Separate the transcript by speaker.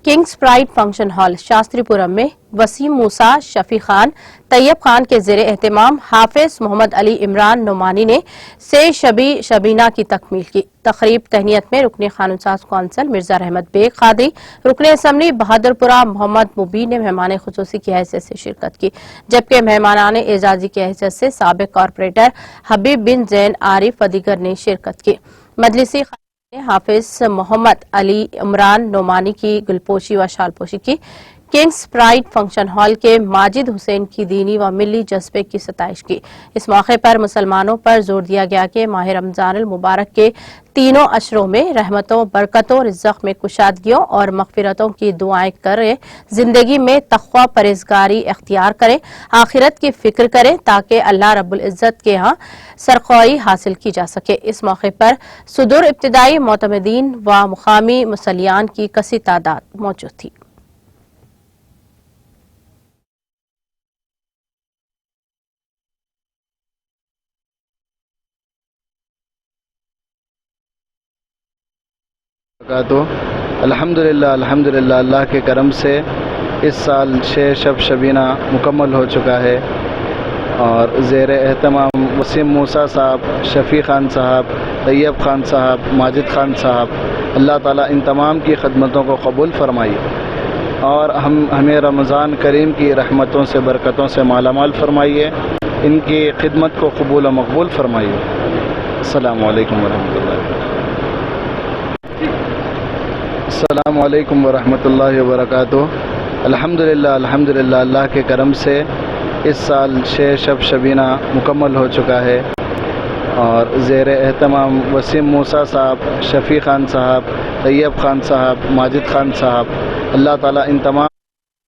Speaker 1: Kings pride function hall Shastripuram میں وسیم موسیٰ، شفیع خان، طیب خان کے زیر اہتمام حافظ محمد علی عمران نعمانی نے سے شبی شبینہ کی تکمیل کی۔ تقریب تہنیت میں رکن قانون ساز کونسل مرزا رحمت بیگ قادری، رکن اسمبلی بہادر پورہ محمد مبین نے مہمان خصوصی کی حیثیت سے شرکت کی، جبکہ مہمانان اعزازی کی حیثیت سے سابق کارپوریٹر حبیب بن زین عارف و دیگر نے شرکت کی۔ مجلسی حافظ محمد علی عمران نعمانی کی گلپوشی و شالپوشی کی۔ کنگز پرائڈ فنکشن ہال کے ماجد حسین کی دینی و ملی جذبے کی ستائش کی۔ اس موقع پر مسلمانوں پر زور دیا گیا کہ ماہ رمضان المبارک کے تینوں اشروں میں رحمتوں، برکتوں، رزق میں کشادگیوں اور مغفرتوں کی دعائیں کریں، زندگی میں تقوی پرہیزگاری اختیار کریں، آخرت کی فکر کریں تاکہ اللہ رب العزت کے ہاں سرخوائی حاصل کی جا سکے۔ اس موقع پر صدور ابتدائی معتمدین و مقامی مصلیان کی کثیر تعداد موجود تھی۔
Speaker 2: الحمدللہ اللہ کے کرم سے اس سال 6 شب شبینہ مکمل ہو چکا ہے اور زیر اہتمام وسیم موسیٰ صاحب، شفیع خان صاحب، طیب خان صاحب، ماجد خان صاحب، اللہ تعالیٰ ان تمام کی خدمتوں کو قبول فرمائی اور ہمیں رمضان کریم کی رحمتوں سے، برکتوں سے مالا مال فرمائیے، ان کی خدمت کو قبول و مقبول فرمائیے۔ السلام علیکم ورحمۃ اللہ۔ السلام علیکم ورحمۃ اللہ وبرکاتہ۔ الحمدللہ اللہ کے کرم سے اس سال 6 شب شبینہ مکمل ہو چکا ہے اور زیر اہتمام وسیم موسیٰ صاحب، شفیع خان صاحب، طیب خان صاحب، ماجد خان صاحب، اللہ تعالیٰ ان تمام